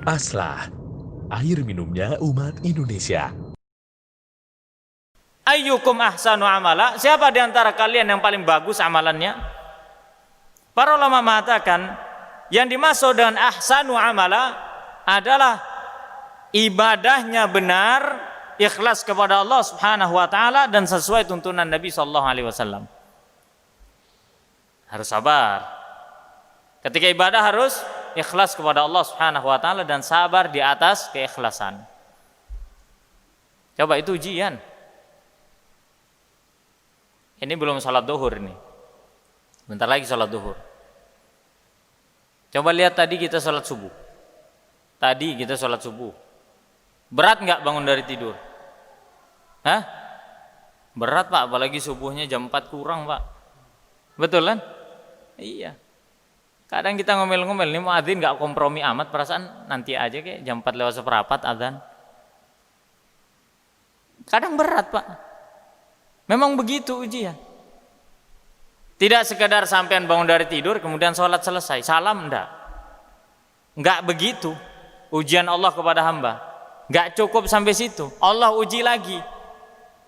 Aslah, air minumnya umat Indonesia. Ayyukum ahsanu amala, siapa di antara kalian yang paling bagus amalannya? Para ulama mengatakan yang dimaksud dengan ahsanu amala adalah ibadahnya benar, ikhlas kepada Allah Subhanahu wa taala dan sesuai tuntunan Nabi sallallahu alaihi wasallam. Harus sabar. Ketika ibadah harus ikhlas kepada Allah Subhanahu wa taala dan sabar di atas keikhlasan. Coba itu ujian. Ini belum sholat duhur ini. Bentar lagi sholat duhur. Coba lihat tadi kita sholat subuh. Tadi kita sholat subuh. Berat nggak bangun dari tidur? Hah? Berat Pak, apalagi subuhnya jam 4 kurang Pak. Betul kan? Iya. Kadang kita ngomel-ngomel, ini muadzin nggak kompromi amat, perasaan nanti aja kayak jam 4 lewat seperempat adzan. Kadang berat Pak. Memang begitu ujian. Tidak sekedar sampean bangun dari tidur kemudian sholat selesai, salam enggak begitu ujian Allah kepada hamba. Enggak cukup sampai situ, Allah uji lagi.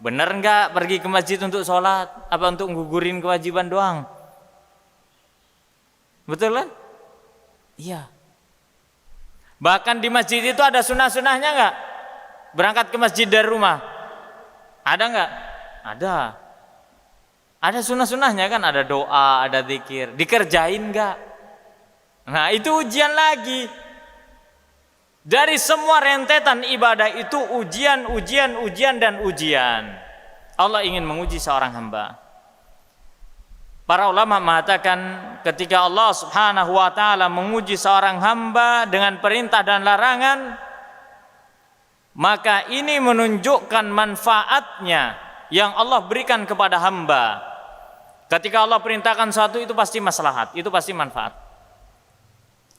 Benar enggak pergi ke masjid untuk sholat? Apa untuk ngugurin kewajiban doang? Betul kan? Iya. Bahkan di masjid itu ada sunah-sunahnya enggak? Berangkat ke masjid dari rumah ada enggak? Ada sunah-sunahnya kan, ada doa, ada zikir. Dikerjain enggak? Nah itu ujian lagi. Dari semua rentetan ibadah itu ujian, dan ujian. Allah ingin menguji seorang hamba. Para ulama mengatakan ketika Allah Subhanahu wa taala menguji seorang hamba dengan perintah dan larangan, maka ini menunjukkan manfaatnya yang Allah berikan kepada hamba. Ketika Allah perintahkan sesuatu itu pasti maslahat, itu pasti manfaat.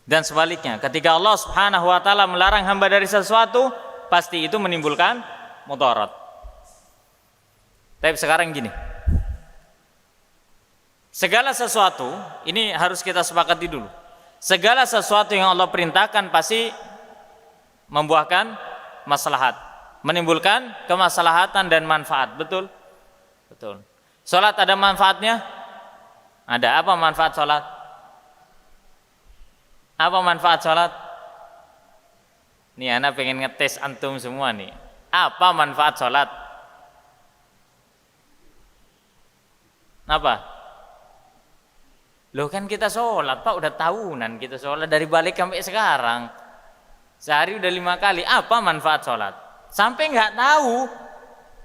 Dan sebaliknya, ketika Allah Subhanahu wa taala melarang hamba dari sesuatu, pasti itu menimbulkan mudarat. Tapi sekarang gini. Segala sesuatu, ini harus kita sepakati dulu. Segala sesuatu yang Allah perintahkan pasti membuahkan maslahat, menimbulkan kemaslahatan dan manfaat. Betul? Betul. Salat ada manfaatnya? Ada. Apa manfaat salat? Apa manfaat salat? Nih anak pengen ngetes antum semua nih. Apa manfaat salat? Apa? Loh kan kita sholat Pak, udah tahunan kita sholat dari balik sampai sekarang. Sehari udah 5 kali. Apa manfaat sholat? Sampai nggak tahu.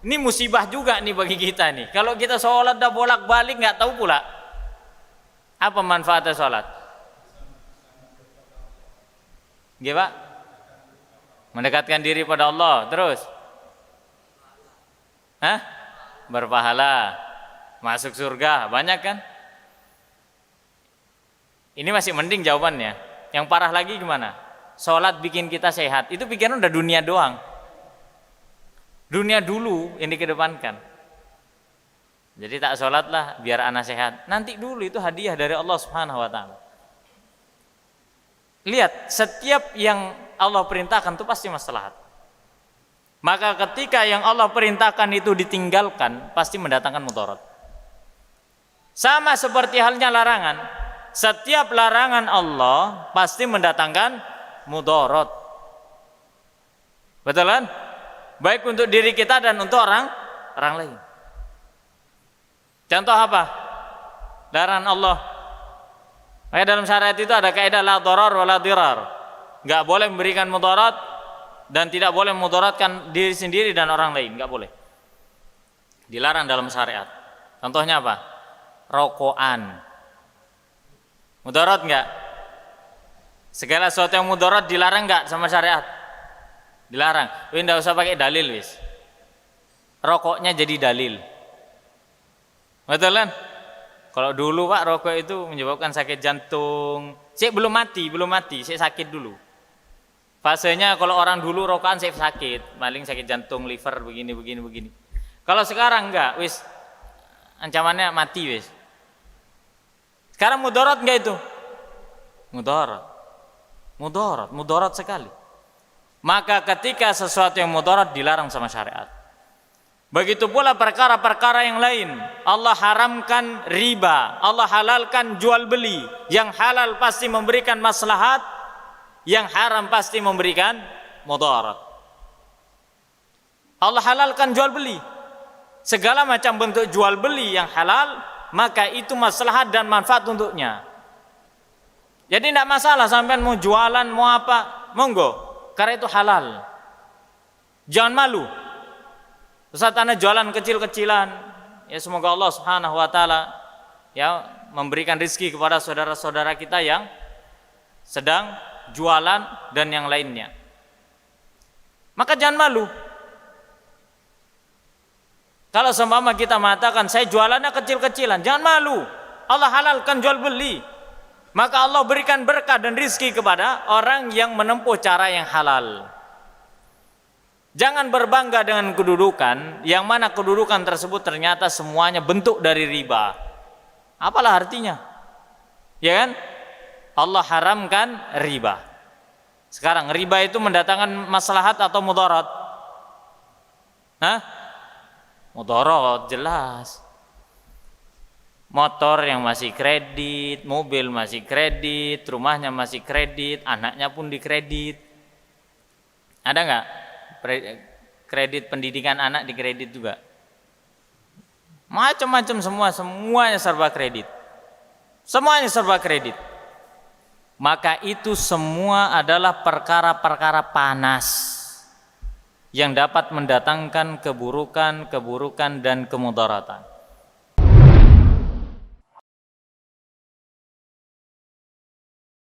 Ini musibah juga nih bagi kita nih. Kalau kita sholat dah bolak-balik nggak tahu pula. Apa manfaatnya sholat? Gimana Pak? Mendekatkan diri pada Allah. Terus? Hah? Berpahala. Masuk surga. Banyak kan? Ini masih mending jawabannya. Yang parah lagi gimana? Sholat bikin kita sehat. Itu pikiran udah dunia doang. Dunia dulu yang dikedepankan. Jadi tak sholat lah biar anak sehat. Nanti dulu itu hadiah dari Allah Subhanahu wa taala. Lihat, setiap yang Allah perintahkan itu pasti maslahat. Maka ketika yang Allah perintahkan itu ditinggalkan, pasti mendatangkan mudarat. Sama seperti halnya larangan. Setiap larangan Allah pasti mendatangkan mudarat. Betul kan? Baik untuk diri kita dan untuk orang lain. Contoh apa? Larangan Allah. Kayak dalam syariat itu ada kaidah la dharar wa la dirar. Enggak boleh memberikan mudarat dan tidak boleh mudaratkan diri sendiri dan orang lain, enggak boleh. Dilarang dalam syariat. Contohnya apa? Rokokan. Mudarat enggak? Segala sesuatu yang mudarat dilarang enggak sama syariat? Dilarang. Enggak usah pakai dalil wis. Rokoknya jadi dalil. Betul kan? Kalau dulu Pak rokok itu menyebabkan sakit jantung. Saya belum mati, saya sakit dulu. Fasenya kalau orang dulu rokokan saya sakit, paling sakit jantung, liver begini. Kalau sekarang enggak, wis ancamannya mati wis. Sekarang mudarat enggak itu? Mudarat sekali. Maka ketika sesuatu yang mudarat dilarang sama syariat. Begitu pula perkara-perkara yang lain. Allah haramkan riba, Allah halalkan jual beli. Yang halal pasti memberikan maslahat, yang haram pasti memberikan mudarat. Allah halalkan jual beli. Segala macam bentuk jual beli yang halal, maka itu maslahat dan manfaat untuknya. Jadi tidak masalah sampai mau jualan mau apa, monggo, karena itu halal. Jangan malu. Ustaz ana jualan kecil-kecilan, ya semoga Allah Subhanahu wa taala ya memberikan rezeki kepada saudara-saudara kita yang sedang jualan dan yang lainnya. Maka jangan malu. Kalau seumpama kita mengatakan saya jualannya kecil-kecilan, jangan malu. Allah halalkan jual beli. Maka Allah berikan berkah dan rezeki kepada orang yang menempuh cara yang halal. Jangan berbangga dengan kedudukan yang mana kedudukan tersebut ternyata semuanya bentuk dari riba. Apalah artinya? Ya kan? Allah haramkan riba. Sekarang riba itu mendatangkan maslahat atau mudarat? Hah? Mudarat jelas. Motor yang masih kredit, mobil masih kredit, rumahnya masih kredit, anaknya pun dikredit. Ada nggak? Kredit pendidikan anak dikredit juga. Macam-macam semuanya serba kredit. Semuanya serba kredit. Maka itu semua adalah perkara-perkara panas yang dapat mendatangkan keburukan dan kemudaratan.